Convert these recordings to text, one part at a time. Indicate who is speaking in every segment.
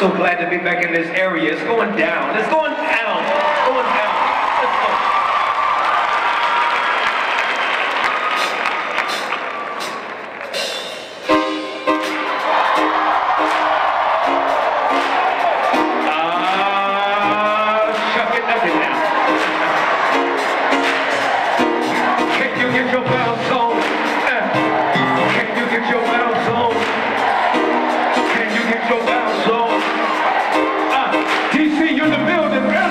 Speaker 1: so glad to be back in this area. It's going down. It's going down. It's going down. Let's go. Chuck it up and down. Can you get your bounce on? Can you get your bounce on? Can you get your bounce on? DC, you're in the building, man.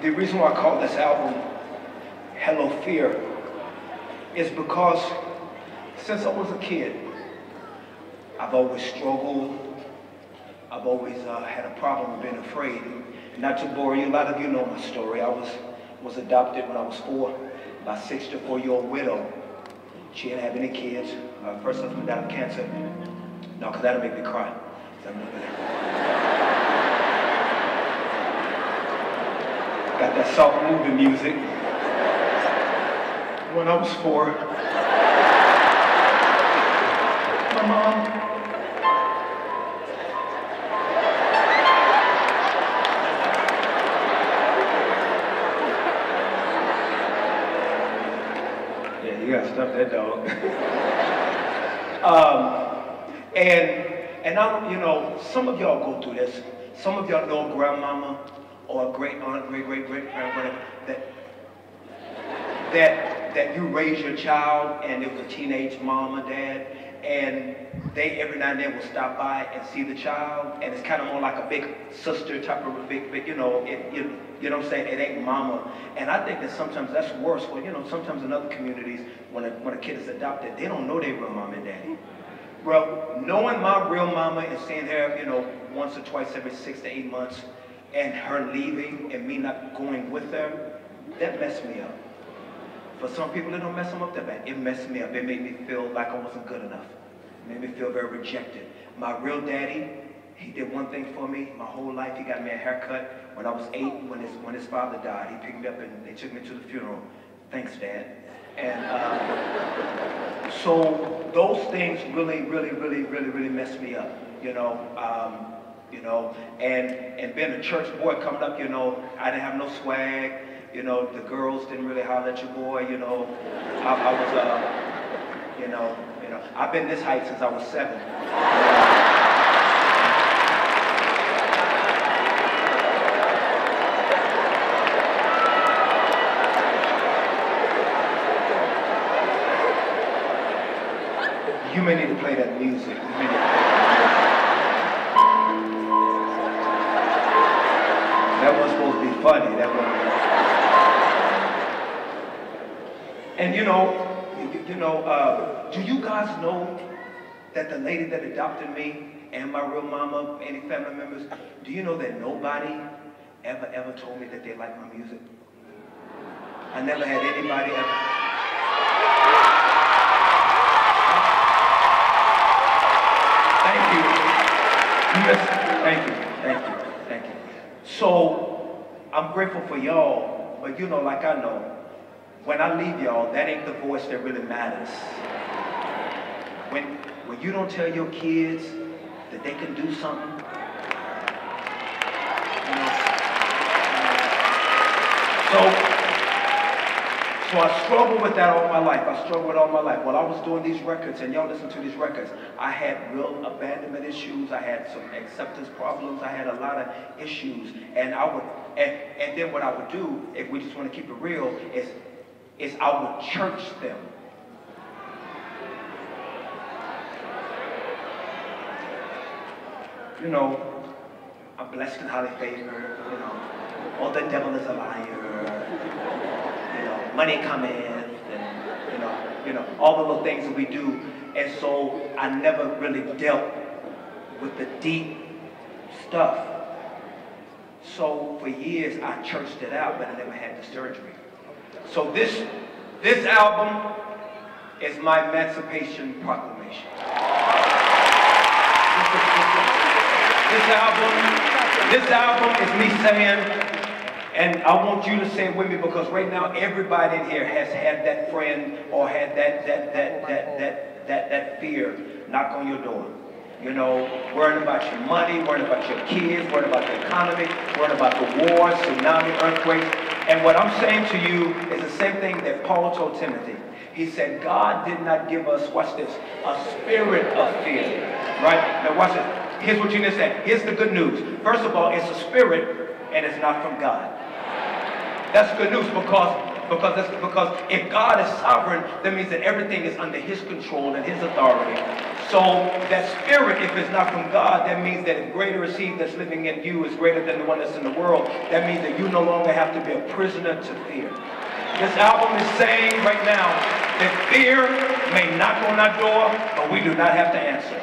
Speaker 2: the reason why I call this album Hello Fear is because since I was a kid, I've always struggled. I've always had a problem with being afraid. Not to bore you, a lot of you know my story. I was adopted when I was 4 by a 64-year-old widow. She didn't have any kids. Her first husband died of cancer. No, because that'll make me cry. Got that soft moving music. When I was 4, my mom, yeah, you gotta stop that dog. And I, you know, some of y'all go through this. Some of y'all know a grandmama or a great aunt, great grandmother that you raise your child and it was a teenage mom or dad, and they every now and then will stop by and see the child, and it's kind of more like a big sister type of a big you know, you know what I'm saying? It ain't mama. And I think that sometimes that's worse. Well, you know, sometimes in other communities, when a kid is adopted, they don't know their real mom and daddy. Well, knowing my real mama and seeing her, you know, once or twice every 6 to 8 months, and her leaving and me not going with her, that messed me up. For some people, it don't mess them up that bad. It messed me up. It made me feel like I wasn't good enough. It made me feel very rejected. My real daddy, he did one thing for me my whole life. He got me a haircut when I was 8, when his father died. He picked me up and they took me to the funeral. Thanks, Dad. And so those things really messed me up, you know. You know, and being a church boy coming up, you know, I didn't have no swag. You know, the girls didn't really holler at your boy. You know, I was, you know, I've been this height since I was 7. You may need to play that music. That was supposed to be funny. That was. And you know, do you guys know that the lady that adopted me and my real mama, any family members, do you know that nobody ever told me that they liked my music? I never had anybody ever. Thank you. So, I'm grateful for y'all, but you know, like I know, when I leave y'all, that ain't the voice that really matters. When you don't tell your kids that they can do something, you know, so I struggled with that all my life. While I was doing these records, and y'all listen to these records, I had real abandonment issues. I had some acceptance problems. I had a lot of issues. And and then what I would do, if we just want to keep it real, is I would church them. You know, I'm blessed and highly favored, you know, all the devil is a liar. Money come in, and you know, all the little things that we do. And so I never really dealt with the deep stuff. So for years I churched it out, but I never had the surgery. So this album is my emancipation proclamation. This album is me saying, and I want you to say it with me, because right now everybody in here has had that friend or had that fear knock on your door. You know, worrying about your money, worrying about your kids, worrying about the economy, worrying about the war, tsunami, earthquakes. And what I'm saying to you is the same thing that Paul told Timothy. He said, God did not give us, watch this, a spirit of fear. Right? Now watch this. Here's what you need to say. Here's the good news. First of all, it's a spirit and it's not from God. That's good news, because Because if God is sovereign, that means that everything is under his control and his authority. So that spirit, if it's not from God, that means that if greater is he that's living in you is greater than the one that's in the world, that means that you no longer have to be a prisoner to fear. This album is saying right now that fear may knock on our door, but we do not have to answer.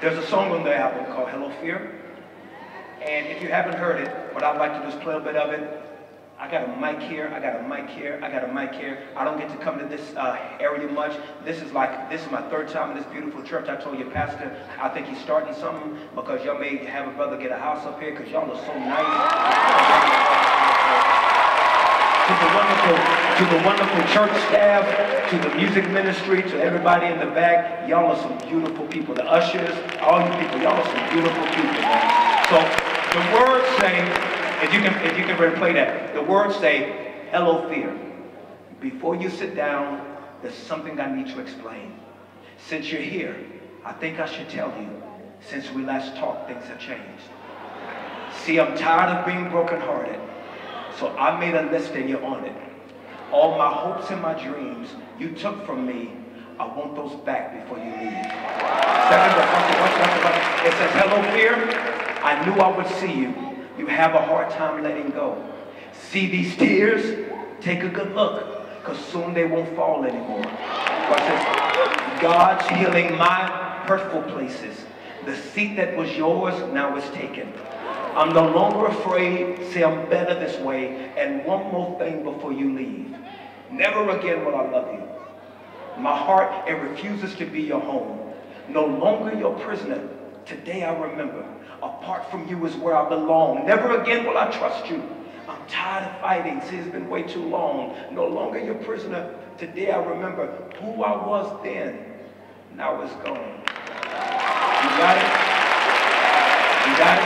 Speaker 2: There's a song on the album called Hello Fear. And if you haven't heard it, what I'd like to do is play a bit of it. I got a mic here, I got a mic here, I got a mic here. I don't get to come to this area much. This is my third time in this beautiful church. I told you, Pastor, I think he's starting something because y'all may have a brother get a house up here because y'all are so nice. To the wonderful church staff, to the music ministry, to everybody in the back, y'all are some beautiful people. The ushers, all you people, y'all are some beautiful people, man. So the words say, if you can really play that, the words say, hello fear. Before you sit down, there's something I need to explain. Since you're here, I think I should tell you, since we last talked, things have changed. See, I'm tired of being brokenhearted. So I made a list and you're on it. All my hopes and my dreams you took from me, I want those back before you leave. Second, it says, hello fear, I knew I would see you. You have a hard time letting go. See these tears? Take a good look, because soon they won't fall anymore. It says, God's healing my hurtful places. The seat that was yours now is taken. I'm no longer afraid. Say I'm better this way. And one more thing before you leave. Never again will I love you. My heart, it refuses to be your home. No longer your prisoner. Today I remember. Apart from you is where I belong. Never again will I trust you. I'm tired of fighting. See, it's been way too long. No longer your prisoner. Today I remember who I was then. Now it's gone. You got it? You got it?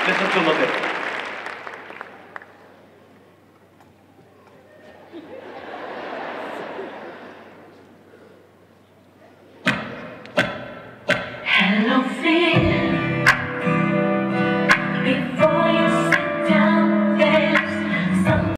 Speaker 2: Listen to a little bit.